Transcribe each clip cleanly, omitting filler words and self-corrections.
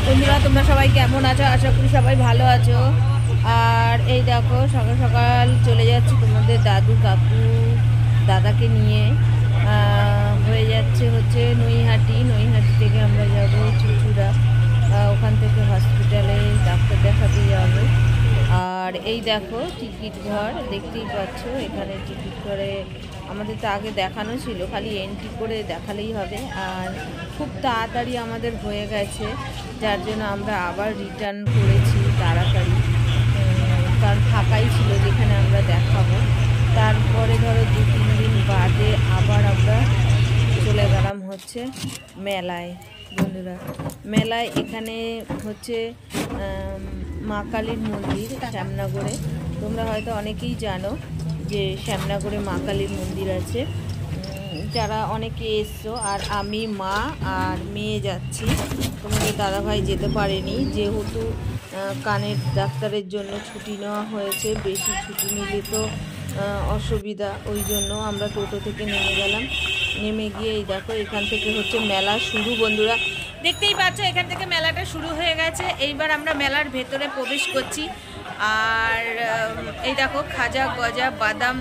বন্ধুরা তোমরা সবাই কেমন আছো? আশা করি সবাই ভালো আছো। আর এই দেখো সকাল সকাল চলে যাচ্ছি তোমাদের দাদু কাকু দাদাকে নিয়ে। হয়ে যাচ্ছে হচ্ছে নৈহাটি থেকে আমরা যাব চুচুড়া। ওখান থেকে হসপিটালে ডাক্তার দেখাতে যাব। আর এই দেখো টিকিট ঘর দেখতেই পাচ্ছ, এখানে টিকিট করে আমাদের তো আগে দেখানো ছিল, খালি এন্ট্রি করে দেখালেই হবে। আর খুব তাড়াতাড়ি আমাদের হয়ে গেছে, যার জন্য আমরা আবার রিটার্ন করেছি তাড়াতাড়ি, কারণ ফাঁকাই ছিল যেখানে আমরা দেখাবো। তারপরে ধরো 2-3 দিন বাদে আবার আমরা চলে গেলাম হচ্ছে মেলায়। বন্ধুরা মেলায় এখানে হচ্ছে মা কালীর মন্দির শ্যামনগরে। তোমরা হয়তো অনেকেই জানো যে শ্যামনগরে মা কালীর মন্দির আছে, যারা অনেকে এসছো। আর আমি মা আর মেয়ে যাচ্ছি, তোমাদের দাদাভাই যেতে পারেনি, যেহেতু কানের ডাক্তারের জন্য ছুটি নেওয়া হয়েছে। বেশি ছুটি নিলে তো অসুবিধা, ওই জন্য আমরা টোটো থেকে নেমে গেলাম। নেমে গিয়ে এই দেখো এখান থেকে হচ্ছে মেলা শুরু। বন্ধুরা দেখতেই পাচ্ছ এখান থেকে মেলাটা শুরু হয়ে গেছে। এইবার আমরা মেলার ভেতরে প্রবেশ করছি। আর এই দেখো খাজা গজা বাদাম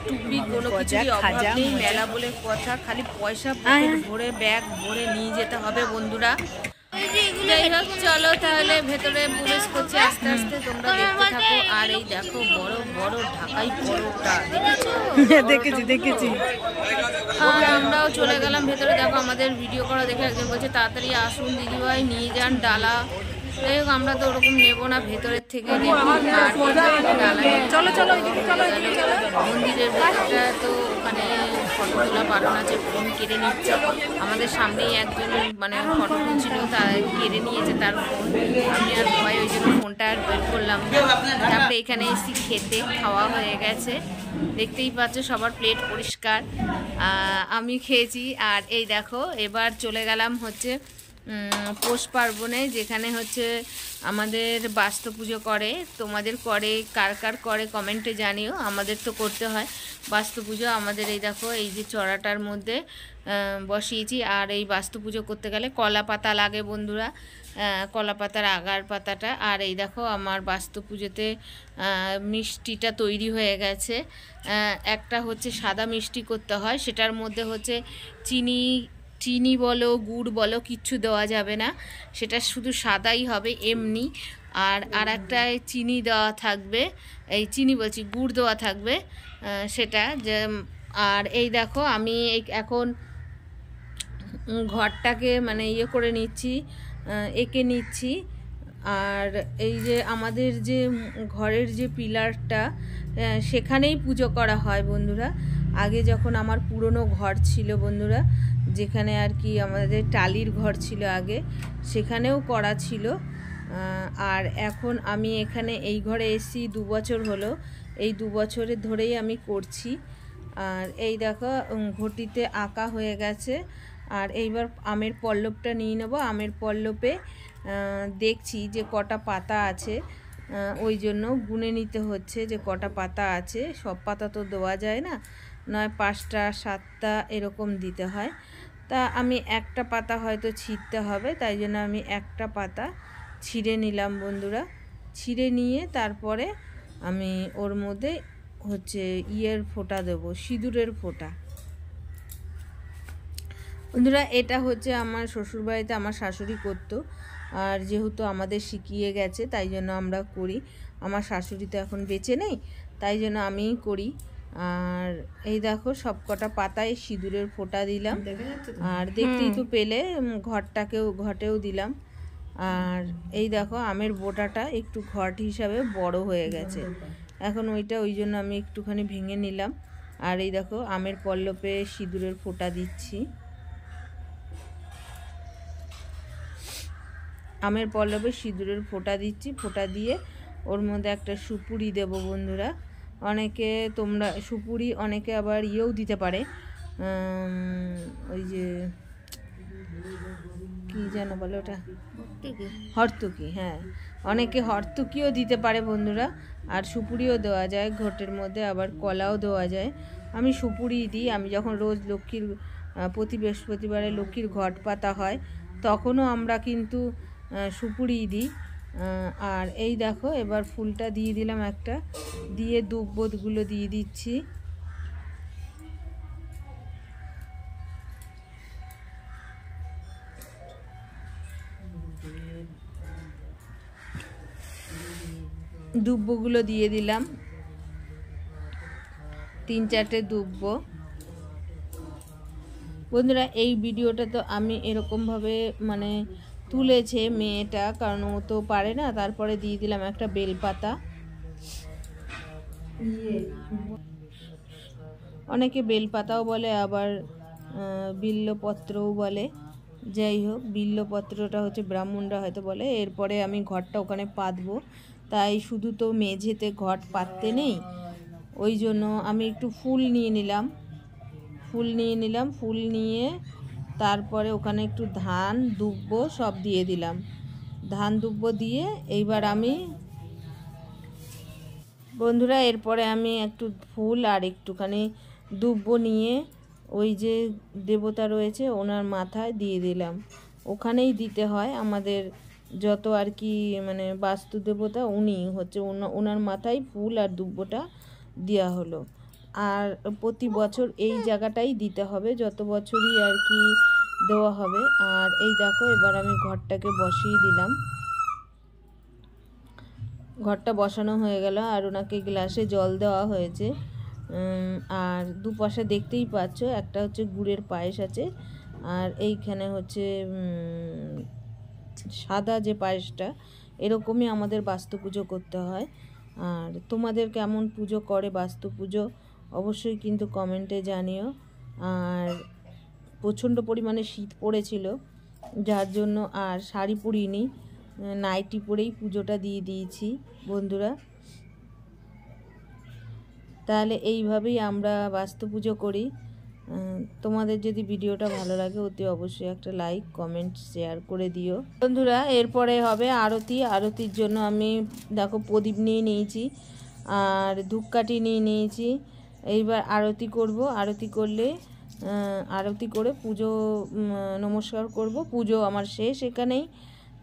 টুপি কোনো কিছুরই অভাব নেই। মেলা বলে কথা, খালি পয়সা ভরে ব্যাগ ভরে নিয়ে যেতে হবে বন্ধুরা। যাই হোক চলো তাহলে ভেতরে প্রবেশ করছি আস্তে আস্তে, তোমরা দেখতে থাকো। আর এই দেখো বড় বড় ঢাকাই পরোটা, দেখেছি। আর আমরাও চলে গেলাম ভেতরে। দেখো আমাদের ভিডিও করা দেখে একজন বলছে তাড়াতাড়ি আসুন দিদিভাই, নিয়ে যান ডালা। যাই হোক আমরা তো ওরকম নেবো না, ভেতরের থেকে মন্দিরের ভেতরটা তো ওখানে ফটো তোলা বারণ আছে, ফোন কেড়ে নিচ্ছে। আমাদের সামনেই একজন মানে ফটো তুলছিল, তার কেড়ে নিয়েছে তার ফোন। আমি আর ভয়, ওই জন্য ফোনটা আর বের করলাম না। তারপরে এখানে এসে খেতে খাওয়া হয়ে গেছে, দেখতেই পাচ্ছ সবার প্লেট পরিষ্কার। আমি খেয়েছি। আর এই দেখো এবার চলে গেলাম হচ্ছে পৌষ পার্বণে, যেখানে হচ্ছে আমাদের বাস্তু পুজো করে। তোমাদের করে কার কার করে কমেন্টে জানিও। আমাদের তো করতে হয় বাস্তু পুজো। আমাদের এই দেখো এই যে চড়াটার মধ্যে বসিয়েছি। আর এই বাস্তু পুজো করতে গেলে কলা পাতা লাগে বন্ধুরা, কলা পাতার আগার পাতাটা। আর এই দেখো আমার বাস্তু পুজোতে মিষ্টিটা তৈরি হয়ে গেছে। একটা হচ্ছে সাদা মিষ্টি করতে হয়, সেটার মধ্যে হচ্ছে চিনি বলো গুড় বলো কিচ্ছু দেওয়া যাবে না, সেটা শুধু সাদাই হবে এমনি। আর একটা চিনি দেওয়া থাকবে, এই চিনি বলছি গুড় দেওয়া থাকবে সেটা যে। আর এই দেখো আমি এখন ঘরটাকে মানে ইয়ে করে নিচ্ছি, এঁকে নিচ্ছি। আর এই যে আমাদের যে ঘরের যে পিলারটা, সেখানেই পুজো করা হয় বন্ধুরা। আগে যখন আমার পুরনো ঘর ছিল বন্ধুরা, যেখানে আর কি আমাদের টালির ঘর ছিল আগে, সেখানেও করা ছিল। আর এখন আমি এখানে এই ঘরে এসেছি 2 বছর হলো, এই 2 বছরের ধরেই আমি করছি। আর এই দেখো ঘটিতে আঁকা হয়ে গেছে। আর এইবার আমের পল্লবটা নিয়ে নেব। আমের পল্লবে দেখছি যে কটা পাতা আছে, ওই জন্য গুনে নিতে হচ্ছে যে কটা পাতা আছে। সব পাতা তো দেওয়া যায় না, নয় 5টা 7টা এরকম দিতে হয়। তা আমি একটা পাতা হয়তো ছিঁড়তে হবে, তাই জন্য আমি একটা পাতা ছিঁড়ে নিলাম বন্ধুরা। ছিঁড়ে নিয়ে তারপরে আমি ওর মধ্যে হচ্ছে ইয়ের ফোঁটা দেবো, সিঁদুরের ফোঁটা। বন্ধুরা এটা হচ্ছে আমার শ্বশুরবাড়িতে আমার শাশুড়ি করতো, আর যেহেতু আমাদের শিখিয়ে গেছে তাই জন্য আমরা করি। আমার শাশুড়ি তো এখন বেঁচে নেই, তাই জন্য আমিই করি। আর এই দেখো সব কটা পাতায় সিঁদুরের ফোঁটা দিলাম। আর দেখতেই তো পেলে ঘটেও দিলাম। আর এই দেখো আমের বোটাটা একটু ঘট হিসাবে বড় হয়ে গেছে এখন, ওই জন্য আমি একটুখানি ভেঙে নিলাম। আর এই দেখো আমের পল্লবে সিঁদুরের ফোঁটা দিচ্ছি। আমের পল্লবে সিঁদুরের ফোঁটা দিচ্ছি। ফোঁটা দিয়ে ওর মধ্যে একটা সুপুরি দেব বন্ধুরা। অনেকে তোমরা সুপুরি, অনেকে আবার ইয়েও দিতে পারে, ওই যে কী যেন বলে ওটা, হরতুকি। হ্যাঁ, অনেকে হরতুকিও দিতে পারে বন্ধুরা। আর সুপুরিও দেওয়া যায় ঘটের মধ্যে, আবার কলাও দেওয়া যায়। আমি সুপুরি দিই। আমি যখন রোজ প্রতি বৃহস্পতিবারে লক্ষ্মীর ঘট পাতা হয়, তখনও আমরা কিন্তু সুপুরি দিই। আর এই দেখো এবার ফুলটা দিয়ে দিলাম একটা, দিয়ে দুব্বগুলো দিয়ে দিচ্ছি। দুব্বগুলো দিয়ে দিলাম, 3-4টে দুব্ব। বন্ধুরা এই ভিডিওটা তো আমি এরকমভাবে মানে তুলেছে মেয়েটা, কারণ ও তো পারে না। তারপরে দিয়ে দিলাম একটা বেলপাতা। অনেকে বেলপাতাও বলে, আবার বিল্লপত্রও বলে। যাই হোক, বিল্লপত্রটা হচ্ছে ব্রাহ্মণরা হয়তো বলে। এরপরে আমি ঘরটা ওখানে পাতবো, তাই শুধু তো মেঝেতে ঘট পাততে নেই, ওই জন্য আমি একটু ফুল নিয়ে নিলাম। ফুল নিয়ে তারপরে ওখানে একটু ধান দুব্ব সব দিয়ে দিলাম। ধান দুব্ব দিয়ে এইবার আমি বন্ধুরা এরপরে আমি একটু ফুল আর একটুখানি দুব্ব নিয়ে ওই যে দেবতা রয়েছে ওনার মাথায় দিয়ে দিলাম। ওখানেই দিতে হয় আমাদের যত আর কি মানে বাস্তু দেবতা, উনি হচ্ছে ওনার মাথায় ফুল আর দুব্বটা দেওয়া হলো। আর প্রতি বছর এই জায়গাটাই দিতে হবে, যত বছরই আর কি দেওয়া হবে। আর এই দেখো এবার আমি ঘরটাকে বসিয়ে দিলাম। ঘরটা বসানো হয়ে গেল, আর ওনাকে গ্লাসে জল দেওয়া হয়েছে। আর দুপাশে দেখতেই পাচ্ছ, একটা হচ্ছে গুড়ের পায়েস আছে, আর এইখানে হচ্ছে সাদা যে পায়েসটা, এরকমই আমাদের বাস্তু পুজো করতে হয়। আর তোমাদের কেমন পুজো করে বাস্তু পুজো অবশ্যই কিন্তু কমেন্টে জানিও। আর প্রচণ্ড পরিমাণে শীত পড়েছিল, যার জন্য আর শাড়ি পরিনি, নাইটি পরেই পুজোটা দিয়ে দিয়েছি বন্ধুরা। তাহলে এইভাবেই আমরা বাস্তু পুজো করি। তোমাদের যদি ভিডিওটা ভালো লাগে অতি অবশ্যই একটা লাইক কমেন্ট শেয়ার করে দিও বন্ধুরা। এরপরে হবে আরতি। আরতির জন্য আমি দেখো প্রদীপ নিয়ে নিয়েছি আর ধূপকাঠি নিয়ে নিয়েছি। এইবার আরতি করব। আরতি করলে আরতি করে পুজো নমস্কার করব। পুজো আমার শেষ এখানেই।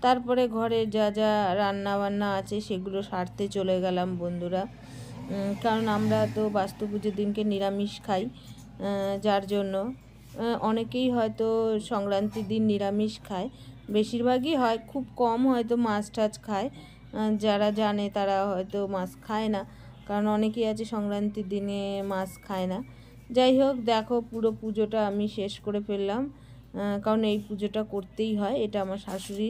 তারপরে ঘরে যা যা রান্না বান্না আছে সেগুলো সারতে চলে গেলাম বন্ধুরা। কারণ আমরা তো বাস্তু পুজোর দিনকে নিরামিষ খাই, যার জন্য অনেকেই হয়তো সংক্রান্তির দিন নিরামিষ খায়, বেশিরভাগই হয়, খুব কম হয়তো মাছ টাছ খায়। যারা জানে তারা হয়তো মাছ খায় না, কারণ অনেকেই আছে সংক্রান্তির দিনে মাছ খায় না। যাই হোক, দেখো পুরো পুজোটা আমি শেষ করে ফেললাম, কারণ এই পুজোটা করতেই হয়। এটা আমার শাশুড়ি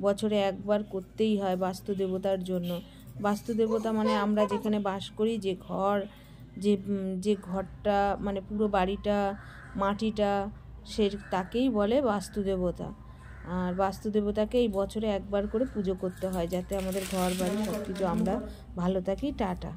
বছরে একবার করতেই হয় বাস্তু দেবতার জন্য। বাস্তু দেবতা মানে আমরা যেখানে বাস করি, যে ঘর, যে ঘরটা মানে পুরো বাড়িটা, মাটিটা, তাকেই বলে বাস্তু দেবতা। আর বাস্তু দেবতাকে এই বছরে একবার করে পুজো করতে হয়, যাতে আমাদের ঘর বাড়ি সব কিছু আমরা ভালো থাকি। টাটা।